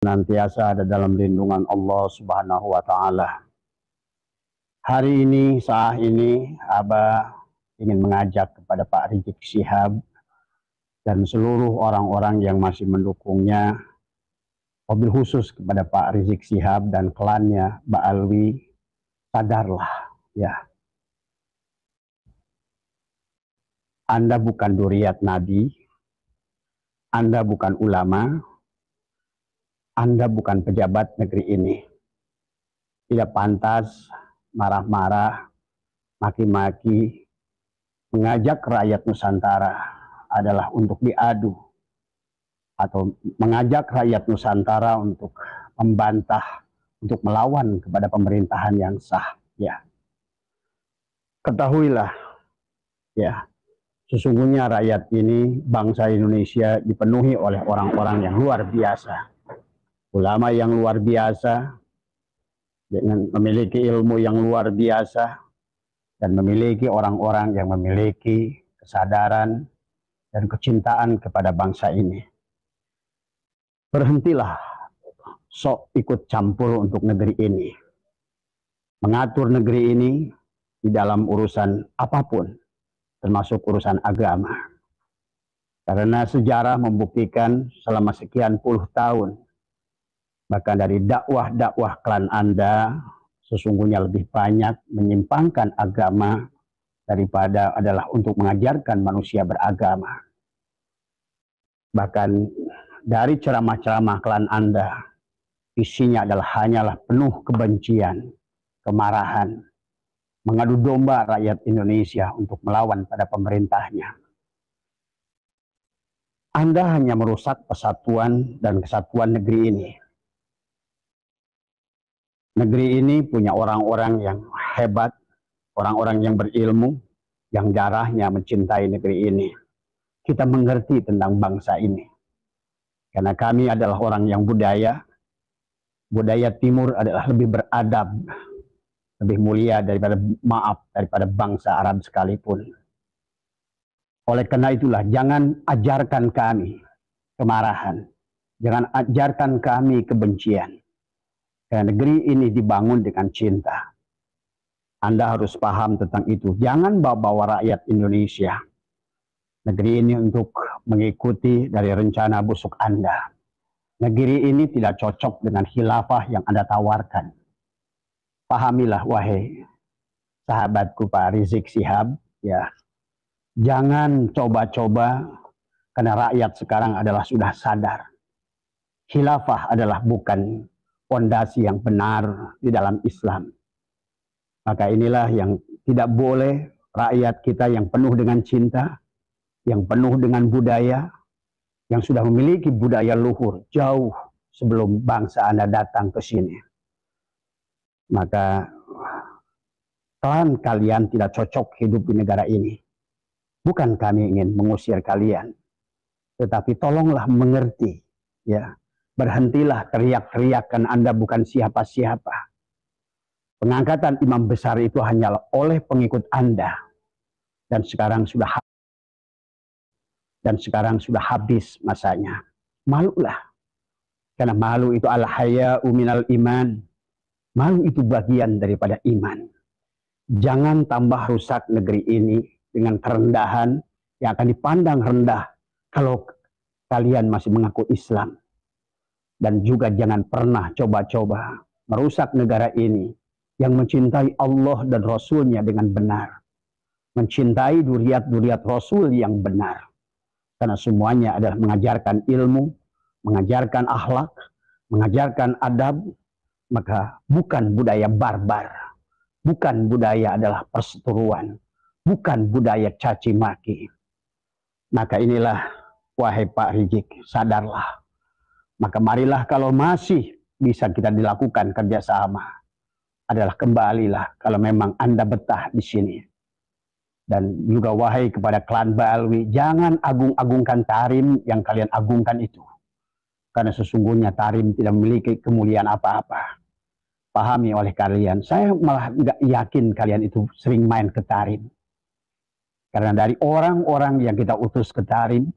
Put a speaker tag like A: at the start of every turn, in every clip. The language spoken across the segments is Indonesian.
A: senantiasa ada dalam lindungan Allah Subhanahu wa Ta'ala. Hari ini, saat ini, Abah ingin mengajak kepada Pak Rizik Syihab dan seluruh orang-orang yang masih mendukungnya, wabil khusus kepada Pak Rizik Syihab dan klannya, Mbak Alwi, sadarlah ya. Anda bukan duriat Nabi, Anda bukan ulama, Anda bukan pejabat negeri ini. Tidak pantas marah-marah, maki-maki, mengajak rakyat Nusantara adalah untuk diadu, atau mengajak rakyat Nusantara untuk membantah, untuk melawan kepada pemerintahan yang sah. Ya, ketahuilah, ya, sesungguhnya rakyat ini, bangsa Indonesia dipenuhi oleh orang-orang yang luar biasa, ulama yang luar biasa, dengan memiliki ilmu yang luar biasa, dan memiliki orang-orang yang memiliki kesadaran dan kecintaan kepada bangsa ini. Berhentilah sok ikut campur untuk negeri ini, mengatur negeri ini di dalam urusan apapun, termasuk urusan agama. Karena sejarah membuktikan selama sekian puluh tahun, bahkan dari dakwah-dakwah klan Anda, sesungguhnya lebih banyak menyimpangkan agama daripada adalah untuk mengajarkan manusia beragama. Bahkan dari ceramah-ceramah klan Anda, isinya adalah hanyalah penuh kebencian, kemarahan, mengadu domba rakyat Indonesia untuk melawan pada pemerintahnya. Anda hanya merusak persatuan dan kesatuan negeri ini. Negeri ini punya orang-orang yang hebat, orang-orang yang berilmu, yang darahnya mencintai negeri ini. Kita mengerti tentang bangsa ini. Karena kami adalah orang yang budaya timur adalah lebih beradab, lebih mulia daripada bangsa Arab sekalipun. Oleh karena itulah, jangan ajarkan kami kemarahan, jangan ajarkan kami kebencian. Karena negeri ini dibangun dengan cinta. Anda harus paham tentang itu. Jangan bawa-bawa rakyat Indonesia, negeri ini, untuk mengikuti dari rencana busuk Anda. Negeri ini tidak cocok dengan khilafah yang Anda tawarkan. Pahamilah, wahai sahabatku Pak Rizik Syihab, ya, jangan coba-coba, karena rakyat sekarang adalah sudah sadar. Khilafah adalah bukan fondasi yang benar di dalam Islam. Maka inilah yang tidak boleh rakyat kita yang penuh dengan cinta, yang penuh dengan budaya, yang sudah memiliki budaya luhur jauh sebelum bangsa Anda datang ke sini. Maka kalian tidak cocok hidup di negara ini. Bukan kami ingin mengusir kalian, tetapi tolonglah mengerti, ya. Berhentilah teriak-teriakan Anda bukan siapa-siapa. Pengangkatan imam besar itu hanyalah oleh pengikut Anda, dan sekarang sudah habis masanya. Malulah, karena malu itu al-haya'u minal iman. Malu itu bagian daripada iman. Jangan tambah rusak negeri ini dengan kerendahan yang akan dipandang rendah kalau kalian masih mengaku Islam. Dan juga jangan pernah coba-coba merusak negara ini yang mencintai Allah dan Rasulnya dengan benar. Mencintai duriat-duriat Rasul yang benar. Karena semuanya adalah mengajarkan ilmu, mengajarkan akhlak, mengajarkan adab. Maka bukan budaya barbar, bukan budaya adalah perseteruan, bukan budaya caci maki. Maka inilah, wahai Pak Rizik, sadarlah. Maka marilah, kalau masih bisa kita dilakukan kerjasama, adalah kembalilah kalau memang Anda betah di sini. Dan juga wahai kepada klan Ba'alwi, jangan agung-agungkan Tarim yang kalian agungkan itu. Karena sesungguhnya Tarim tidak memiliki kemuliaan apa-apa. Pahami oleh kalian. Saya malah nggak yakin kalian itu sering main ke Tarim. Karena dari orang-orang yang kita utus ke Tarim,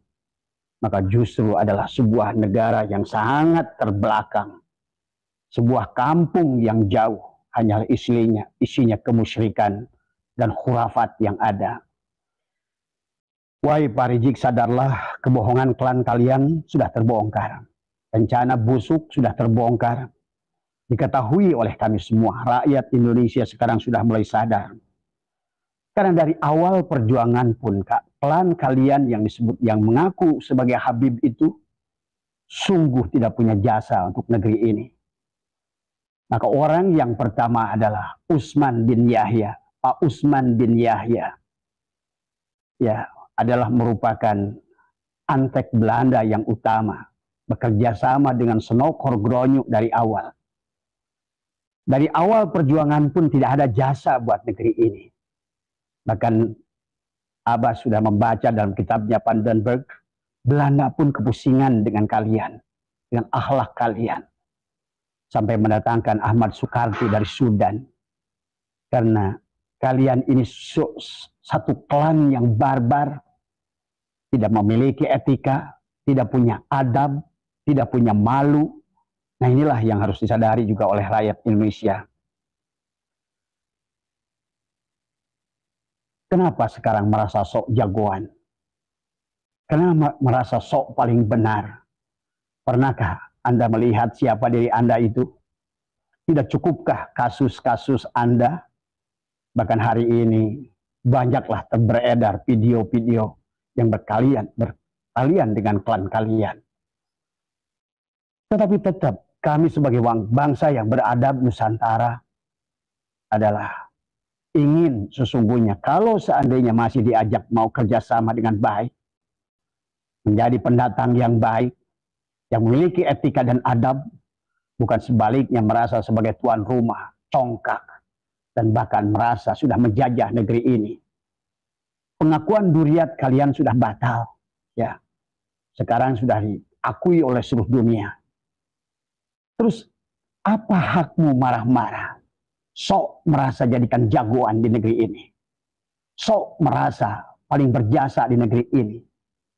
A: maka justru adalah sebuah negara yang sangat terbelakang, sebuah kampung yang jauh, hanyalah isinya kemusyrikan dan khurafat yang ada. Wahai Pak Rizik, sadarlah, kebohongan klan kalian sudah terbongkar. Rencana busuk sudah terbongkar. Diketahui oleh kami semua, rakyat Indonesia sekarang sudah mulai sadar. Karena dari awal perjuangan pun, klan kalian yang mengaku sebagai Habib itu sungguh tidak punya jasa untuk negeri ini. Maka orang yang pertama adalah Usman bin Yahya. Pak Usman bin Yahya, ya, adalah merupakan antek Belanda yang utama, bekerja sama dengan Senokor Gronyuk dari awal. Dari awal perjuangan pun tidak ada jasa buat negeri ini. Bahkan Abah sudah membaca dalam kitabnya Pandenberg, Belanda pun kepusingan dengan kalian, dengan akhlak kalian. Sampai mendatangkan Ahmad Sukarti dari Sudan. Karena kalian ini satu klan yang barbar, tidak memiliki etika, tidak punya adab, tidak punya malu. Nah, inilah yang harus disadari juga oleh rakyat Indonesia. Kenapa sekarang merasa sok jagoan? Kenapa merasa sok paling benar? Pernahkah Anda melihat siapa diri Anda itu? Tidak cukupkah kasus-kasus Anda? Bahkan hari ini banyaklah beredar video-video yang berkalian dengan klan kalian. Tetapi tetap kami sebagai bangsa yang beradab Nusantara adalah ingin sesungguhnya kalau seandainya masih diajak mau kerjasama dengan baik, menjadi pendatang yang baik, yang memiliki etika dan adab, bukan sebaliknya merasa sebagai tuan rumah, congkak, dan bahkan merasa sudah menjajah negeri ini. Pengakuan Duriat kalian sudah batal, ya. Sekarang sudah diakui oleh seluruh dunia. Terus apa hakmu marah-marah? Sok merasa jadikan jagoan di negeri ini. Sok merasa paling berjasa di negeri ini.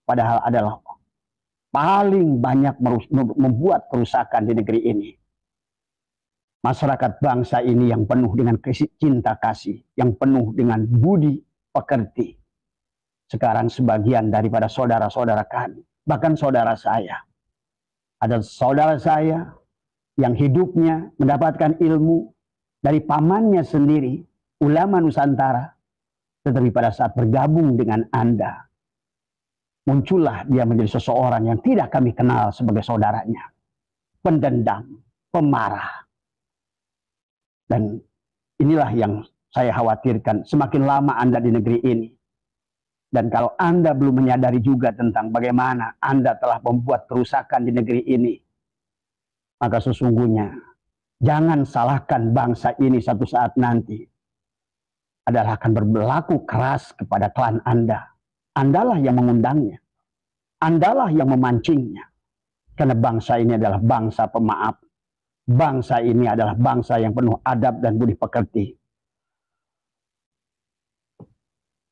A: Padahal adalah paling banyak membuat kerusakan di negeri ini. Masyarakat bangsa ini yang penuh dengan cinta kasih, yang penuh dengan budi pekerti. Sekarang sebagian daripada saudara-saudara kami, bahkan saudara saya. Ada saudara saya yang hidupnya mendapatkan ilmu dari pamannya sendiri, ulama Nusantara. Tetapi pada saat bergabung dengan Anda, muncullah dia menjadi seseorang yang tidak kami kenal sebagai saudaranya. Pendendam, pemarah. Dan inilah yang saya khawatirkan, semakin lama Anda di negeri ini. Dan kalau Anda belum menyadari juga tentang bagaimana Anda telah membuat kerusakan di negeri ini, maka sesungguhnya jangan salahkan bangsa ini satu saat nanti adalah akan berlaku keras kepada klan Anda. Andalah yang mengundangnya. Andalah yang memancingnya. Karena bangsa ini adalah bangsa pemaaf. Bangsa ini adalah bangsa yang penuh adab dan budi pekerti.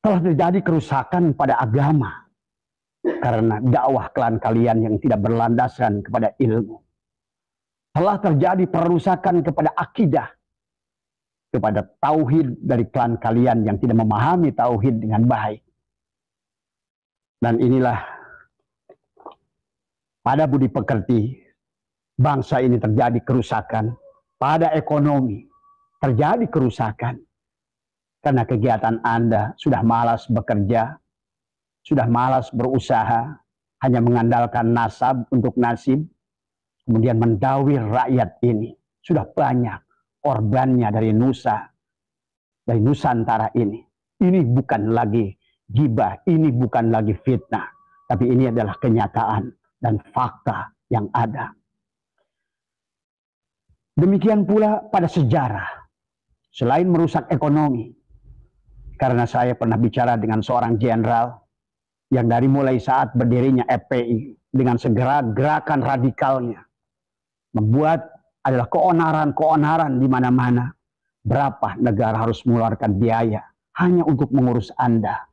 A: Telah terjadi kerusakan pada agama karena dakwah klan kalian yang tidak berlandaskan kepada ilmu. Telah terjadi perusakan kepada akidah, kepada tauhid dari klan kalian yang tidak memahami tauhid dengan baik. Dan inilah pada budi pekerti bangsa ini terjadi kerusakan. Pada ekonomi terjadi kerusakan. Karena kegiatan Anda sudah malas bekerja, sudah malas berusaha, hanya mengandalkan nasab untuk nasib, kemudian mendawir rakyat ini. Sudah banyak korbannya dari Nusantara ini. Ini bukan lagi gibah, ini bukan lagi fitnah, tapi ini adalah kenyataan dan fakta yang ada. Demikian pula pada sejarah, selain merusak ekonomi, karena saya pernah bicara dengan seorang jenderal yang dari mulai saat berdirinya FPI dengan segera gerakan radikalnya membuat adalah keonaran di mana-mana. Berapa negara harus mengeluarkan biaya hanya untuk mengurus Anda?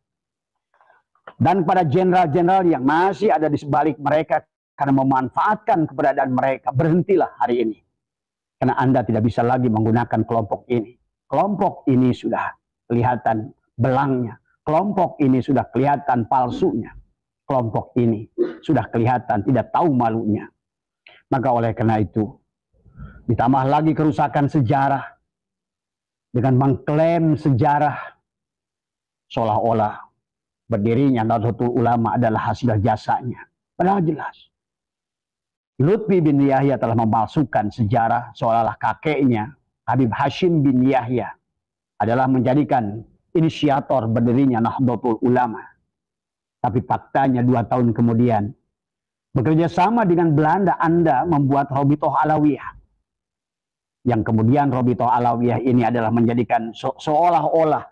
A: Dan pada jenderal-jenderal yang masih ada di sebalik mereka karena memanfaatkan keberadaan mereka, berhentilah hari ini. Karena Anda tidak bisa lagi menggunakan kelompok ini. Kelompok ini sudah kelihatan belangnya. Kelompok ini sudah kelihatan palsunya. Kelompok ini sudah kelihatan tidak tahu malunya. Maka oleh karena itu, ditambah lagi kerusakan sejarah dengan mengklaim sejarah seolah-olah berdirinya Nahdlatul Ulama adalah hasil jasanya. Padahal jelas. Lutfi bin Yahya telah memalsukan sejarah seolah-olah kakeknya Habib Hashim bin Yahya adalah menjadikan inisiator berdirinya Nahdlatul Ulama. Tapi faktanya 2 tahun kemudian, bekerja sama dengan Belanda, Anda membuat Robitoh Alawiyah. Yang kemudian Robitoh Alawiyah ini adalah menjadikan seolah-olah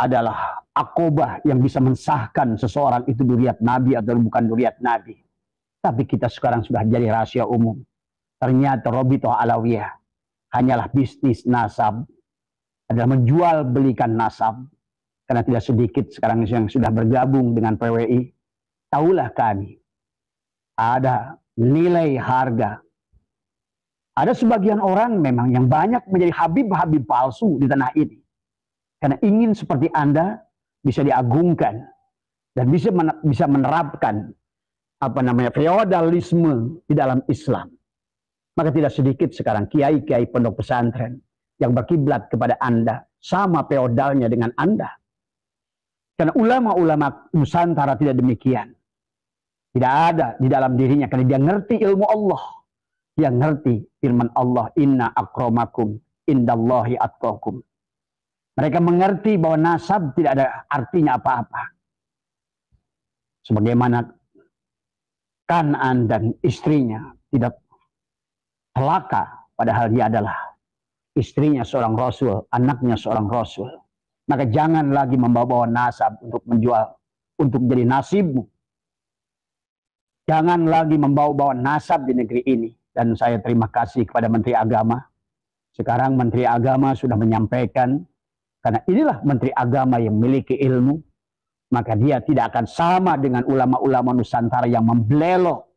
A: adalah akobah yang bisa mensahkan seseorang itu duriat Nabi atau bukan duriat Nabi. Tapi kita sekarang sudah jadi rahasia umum. Ternyata Robitoh Alawiyah hanyalah bisnis nasab, adalah menjual belikan nasab. Karena tidak sedikit sekarang yang sudah bergabung dengan PWI. Tahulah kami, ada nilai harga. Ada sebagian orang memang yang banyak menjadi habib-habib palsu di tanah ini. Karena ingin seperti Anda bisa diagungkan dan bisa menerapkan feodalisme di dalam Islam. Maka tidak sedikit sekarang kiai-kiai pondok pesantren yang berkiblat kepada Anda sama feodalnya dengan Anda. Karena ulama-ulama Nusantara tidak demikian. Tidak ada di dalam dirinya karena dia ngerti ilmu Allah. Dia ngerti firman Allah, inna akramakum indallahi atqakum. Mereka mengerti bahwa nasab tidak ada artinya apa-apa. Sebagaimana Kan'an dan istrinya tidak celaka, padahal dia adalah istrinya seorang rasul, anaknya seorang rasul. Maka jangan lagi membawa nasab untuk menjual, untuk jadi nasibmu. Jangan lagi membawa nasab di negeri ini. Dan saya terima kasih kepada Menteri Agama. Sekarang Menteri Agama sudah menyampaikan, karena inilah Menteri Agama yang memiliki ilmu, maka dia tidak akan sama dengan ulama-ulama Nusantara yang membelok,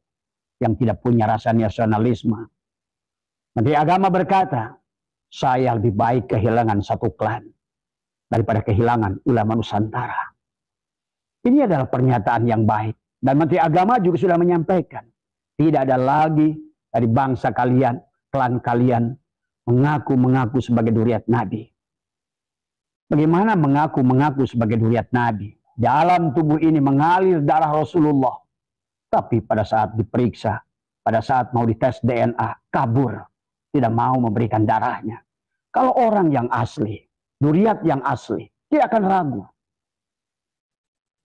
A: yang tidak punya rasa nasionalisme. Menteri Agama berkata, saya lebih baik kehilangan satu klan daripada kehilangan ulama Nusantara. Ini adalah pernyataan yang baik. Dan Menteri Agama juga sudah menyampaikan, tidak ada lagi dari bangsa kalian, klan kalian, mengaku sebagai duriat Nabi. Bagaimana mengaku sebagai duriat Nabi? Dalam tubuh ini mengalir darah Rasulullah. Tapi pada saat diperiksa, pada saat mau dites DNA, kabur. Tidak mau memberikan darahnya. Kalau orang yang asli, duriat yang asli, tidak akan ragu.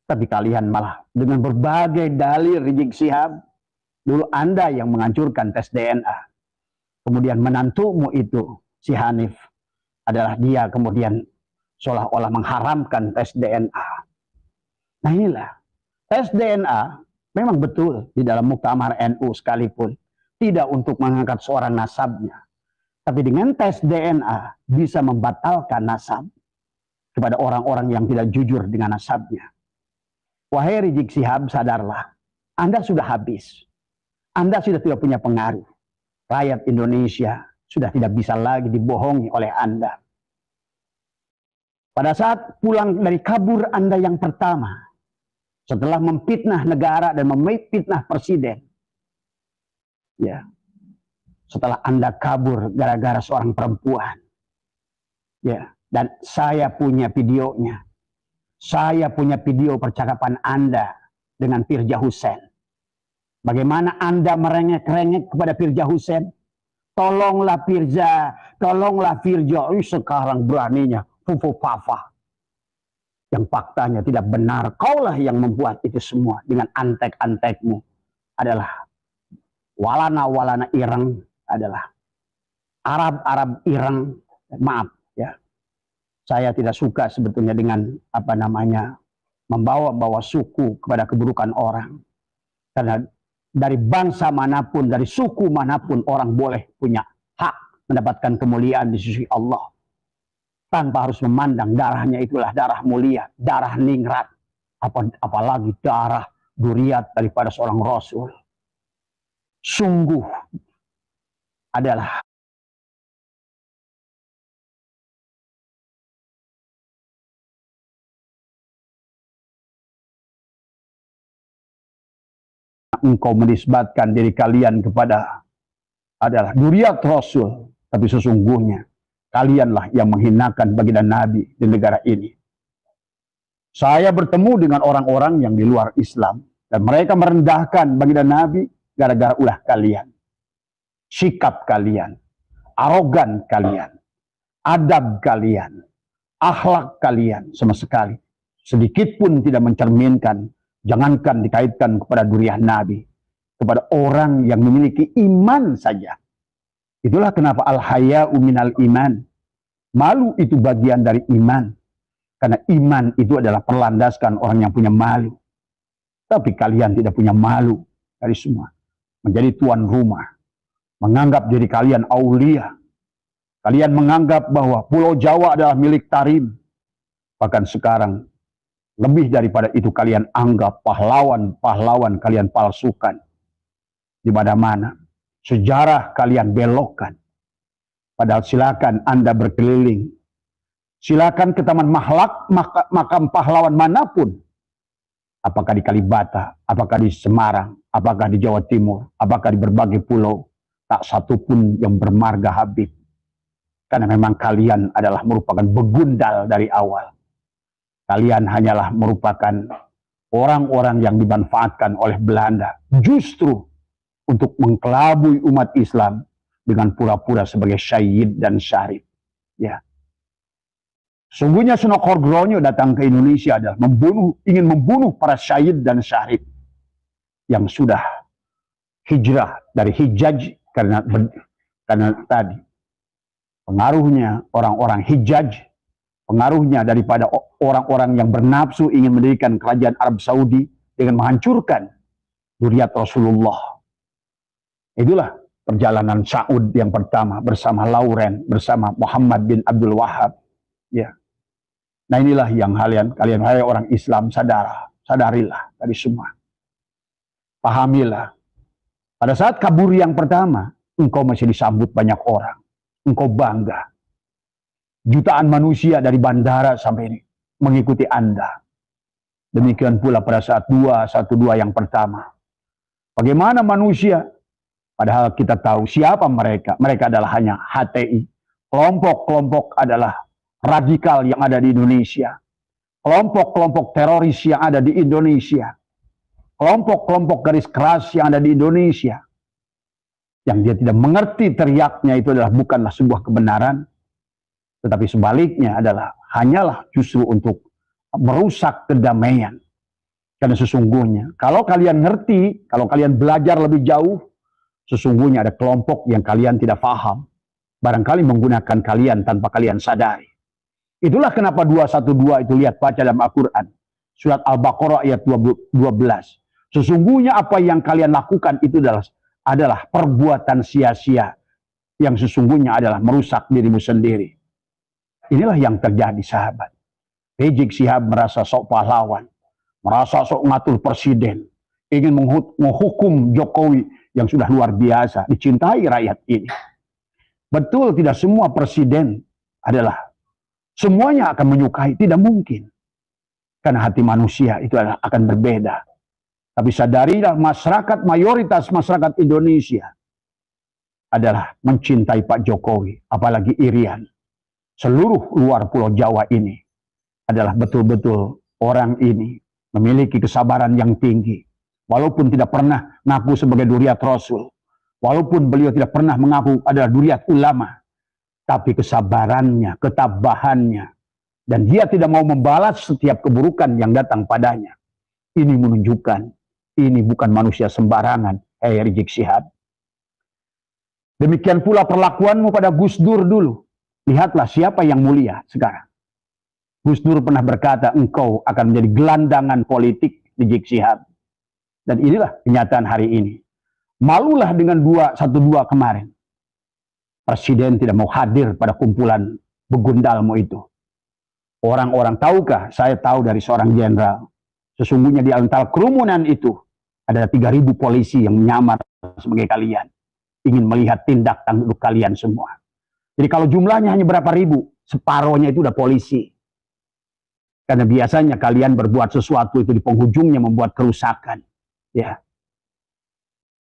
A: Tapi kalian malah dengan berbagai dalil Rizik Syihab, dulu Anda yang menghancurkan tes DNA. Kemudian menantumu itu, si Hanif, adalah dia kemudian seolah-olah mengharamkan tes DNA. Nah inilah, tes DNA memang betul di dalam Muktamar NU sekalipun. Tidak untuk mengangkat seorang nasabnya. Tapi dengan tes DNA bisa membatalkan nasab kepada orang-orang yang tidak jujur dengan nasabnya. Wahai Rizik Syihab, sadarlah. Anda sudah habis. Anda sudah tidak punya pengaruh. Rakyat Indonesia sudah tidak bisa lagi dibohongi oleh Anda. Pada saat pulang dari kabur Anda yang pertama, setelah memfitnah negara dan memfitnah presiden, ya, setelah Anda kabur gara-gara seorang perempuan, ya, dan saya punya videonya. Saya punya video percakapan Anda dengan Firza Hussein. Bagaimana Anda merengek-rengek kepada Firza Hussein? Tolonglah Firza, tolonglah Firza. Sekarang beraninya fufu-fafa. Yang faktanya tidak benar. Kaulah yang membuat itu semua dengan antek-antekmu. Adalah walana-walana ireng, adalah Arab-Arab ireng. Maaf ya. Saya tidak suka sebetulnya dengan membawa-bawa suku kepada keburukan orang. Karena dari bangsa manapun, dari suku manapun orang boleh punya hak mendapatkan kemuliaan di sisi Allah. Tanpa harus memandang darahnya itulah darah mulia, darah ningrat. apalagi darah duriat daripada seorang Rasul. Sungguh adalah engkau menisbatkan diri kalian kepada adalah duriat Rasul, tapi sesungguhnya kalianlah yang menghinakan baginda Nabi di negara ini. Saya bertemu dengan orang-orang yang di luar Islam dan mereka merendahkan baginda Nabi gara-gara ulah kalian, sikap kalian, arogan kalian, adab kalian, akhlak kalian sama sekali sedikit pun tidak mencerminkan, jangankan dikaitkan kepada duriat Nabi, kepada orang yang memiliki iman saja. Itulah kenapa al-haya'u minal iman. Malu itu bagian dari iman. Karena iman itu adalah perlandaskan orang yang punya malu. Tapi kalian tidak punya malu dari semua. Menjadi tuan rumah. Menganggap diri kalian aulia. Kalian menganggap bahwa Pulau Jawa adalah milik Tarim. Bahkan sekarang, lebih daripada itu kalian anggap pahlawan-pahlawan kalian palsukan. Di mana-mana. Sejarah kalian belokkan. Padahal silakan Anda berkeliling. Silakan ke taman makam pahlawan manapun. Apakah di Kalibata, apakah di Semarang, apakah di Jawa Timur, apakah di berbagai pulau. Tak satu pun yang bermarga Habib. Karena memang kalian adalah merupakan begundal dari awal. Kalian hanyalah merupakan orang-orang yang dimanfaatkan oleh Belanda. Justru untuk mengkelabui umat Islam dengan pura-pura sebagai syahid dan syarif. Ya. Sungguhnya Sunokorgronyo datang ke Indonesia adalah ingin membunuh para syahid dan syarif yang sudah hijrah dari Hijaz karena tadi pengaruhnya orang-orang Hijaz, pengaruhnya daripada orang-orang yang bernafsu ingin mendirikan kerajaan Arab Saudi dengan menghancurkan duriat Rasulullah. Itulah perjalanan Saud yang pertama bersama Lauren, bersama Muhammad bin Abdul Wahab. Ya. Nah inilah yang kalian hai orang Islam sadarilah dari semua. Pahamilah. Pada saat kabur yang pertama, engkau masih disambut banyak orang. Engkau bangga. Jutaan manusia dari bandara sampai ini mengikuti Anda. Demikian pula pada saat 212 yang pertama. Bagaimana manusia? Padahal kita tahu siapa mereka. Mereka adalah hanya HTI. Kelompok-kelompok adalah radikal yang ada di Indonesia. Kelompok-kelompok teroris yang ada di Indonesia. Kelompok-kelompok garis keras yang ada di Indonesia. Yang dia tidak mengerti teriaknya itu adalah bukanlah sebuah kebenaran. Tetapi sebaliknya adalah hanyalah justru untuk merusak kedamaian. Karena sesungguhnya kalau kalian ngerti, kalau kalian belajar lebih jauh, sesungguhnya ada kelompok yang kalian tidak paham. Barangkali menggunakan kalian tanpa kalian sadari. Itulah kenapa 212 itu lihat baca dalam Al-Quran. Surat Al-Baqarah ayat 12. Sesungguhnya apa yang kalian lakukan itu adalah perbuatan sia-sia. Yang sesungguhnya adalah merusak dirimu sendiri. Inilah yang terjadi sahabat. Rizik Syihab merasa sok pahlawan. Merasa sok ngatur presiden. Ingin menghukum Jokowi yang sudah luar biasa. Dicintai rakyat ini. Betul tidak semua presiden adalah semuanya akan menyukai. Tidak mungkin. Karena hati manusia itu akan berbeda. Tapi sadarilah masyarakat, mayoritas masyarakat Indonesia adalah mencintai Pak Jokowi. Apalagi Irian. Seluruh luar Pulau Jawa ini adalah betul-betul orang ini memiliki kesabaran yang tinggi. Walaupun tidak pernah ngaku sebagai duriat Rasul. Walaupun beliau tidak pernah mengaku adalah duriat ulama. Tapi kesabarannya, ketabahannya. Dan dia tidak mau membalas setiap keburukan yang datang padanya. Ini menunjukkan, ini bukan manusia sembarangan. Rizik Syihab. Demikian pula perlakuanmu pada Gus Dur dulu. Lihatlah siapa yang mulia sekarang. Gus Dur pernah berkata, engkau akan menjadi gelandangan politik Rizik Syihab. Dan inilah kenyataan hari ini. Malulah dengan 212 kemarin. Presiden tidak mau hadir pada kumpulan begundalmu itu. Orang-orang tahukah? Saya tahu dari seorang jenderal. Sesungguhnya di antara kerumunan itu ada 3.000 polisi yang menyamar sebagai kalian. Ingin melihat tindak tanduk kalian semua. Jadi kalau jumlahnya hanya berapa ribu, separohnya itu udah polisi. Karena biasanya kalian berbuat sesuatu itu di penghujungnya membuat kerusakan. Ya.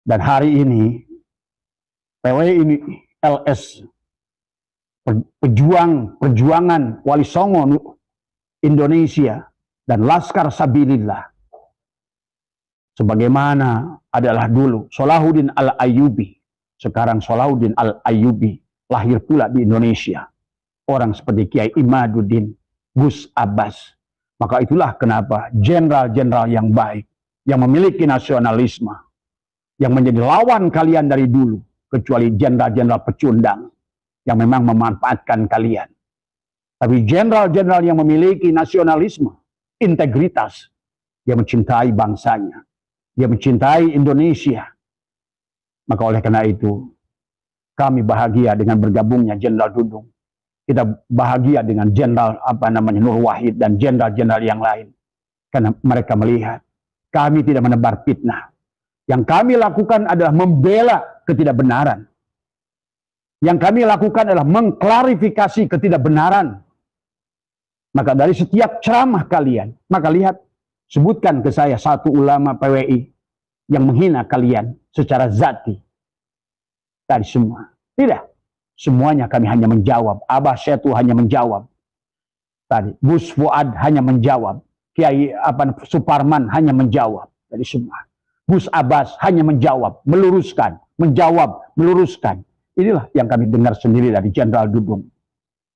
A: Dan hari ini, PWI ini LS, perjuangan Wali Songo Indonesia, dan Laskar Sabilillah. Sebagaimana adalah dulu Salahuddin Al-Ayyubi, sekarang Salahuddin Al-Ayyubi lahir pula di Indonesia. Orang seperti Kiai Imaduddin, Gus Abbas. Maka itulah kenapa jenderal-jenderal yang baik, yang memiliki nasionalisme, yang menjadi lawan kalian dari dulu, kecuali jenderal-jenderal pecundang, yang memang memanfaatkan kalian. Tapi jenderal-jenderal yang memiliki nasionalisme, integritas, dia mencintai bangsanya, dia mencintai Indonesia. Maka oleh karena itu, kami bahagia dengan bergabungnya Jenderal Dudung. Kita bahagia dengan Jenderal Nur Wahid dan jenderal-jenderal yang lain. Karena mereka melihat kami tidak menebar fitnah. Yang kami lakukan adalah membela ketidakbenaran. Yang kami lakukan adalah mengklarifikasi ketidakbenaran. Maka dari setiap ceramah kalian, maka lihat, sebutkan ke saya satu ulama PWI yang menghina kalian secara zati. Dari semua. Tidak. Semuanya kami hanya menjawab. Abah Setu hanya menjawab. Tadi Gus Fuad hanya menjawab. Kiai Suparman hanya menjawab. Dari semua. Gus Abbas hanya menjawab, meluruskan, menjawab, meluruskan. Inilah yang kami dengar sendiri dari Jenderal Dudung.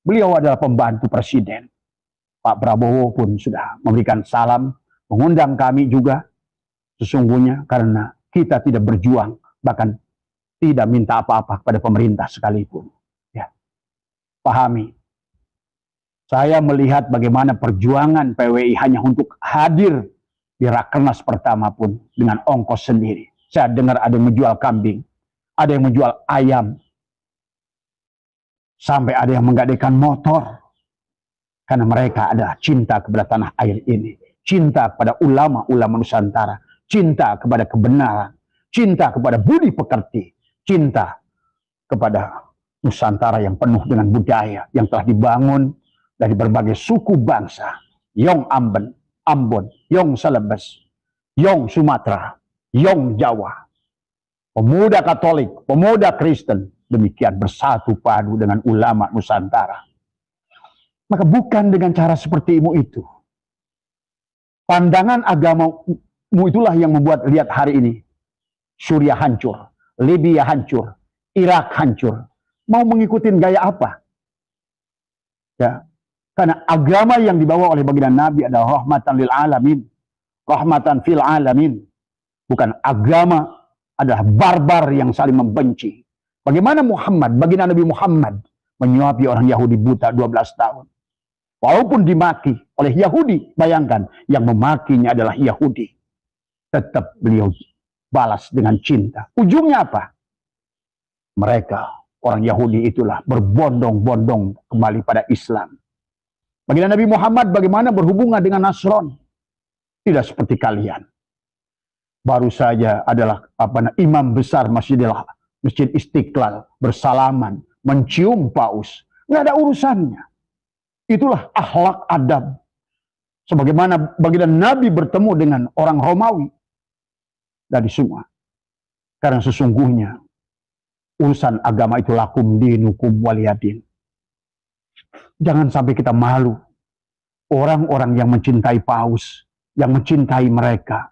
A: Beliau adalah pembantu presiden. Pak Prabowo pun sudah memberikan salam, mengundang kami juga. Sesungguhnya karena kita tidak berjuang, bahkan tidak minta apa-apa kepada pemerintah sekalipun. Ya. Pahami. Saya melihat bagaimana perjuangan PWI hanya untuk hadir di Rakernas pertama pun dengan ongkos sendiri. Saya dengar ada yang menjual kambing, ada yang menjual ayam, sampai ada yang menggadaikan motor. Karena mereka adalah cinta kepada tanah air ini, cinta kepada ulama-ulama Nusantara, cinta kepada kebenaran, cinta kepada budi pekerti, cinta kepada Nusantara yang penuh dengan budaya yang telah dibangun dari berbagai suku bangsa. Yong Ambon, Yong Celebes, Yong Sumatera, Yong Jawa. Pemuda Katolik, pemuda Kristen, demikian bersatu padu dengan ulama Nusantara. Maka bukan dengan cara seperti itu. Pandangan agamamu itulah yang membuat lihat hari ini Suriah hancur, Libya hancur, Irak hancur. Mau mengikuti gaya apa? Ya. Karena agama yang dibawa oleh baginda Nabi adalah rahmatan lil alamin, rahmatan fil alamin. Bukan agama adalah barbar yang saling membenci. Bagaimana baginda Nabi Muhammad menyuapi orang Yahudi buta 12 tahun. Walaupun dimaki oleh Yahudi, bayangkan yang memakinya adalah Yahudi. Tetap beliau balas dengan cinta. Ujungnya apa? Mereka, orang Yahudi itulah berbondong-bondong kembali pada Islam. Baginda Nabi Muhammad bagaimana berhubungan dengan Nasron? Tidak seperti kalian. Baru saja adalah imam besar Masjid Istiqlal bersalaman, mencium paus. Nggak ada urusannya. Itulah akhlak adab. Sebagaimana baginda Nabi bertemu dengan orang Romawi. Dari semua. Karena sesungguhnya urusan agama itu lakum dinukum waliyadin. Jangan sampai kita malu. Orang-orang yang mencintai paus, yang mencintai mereka,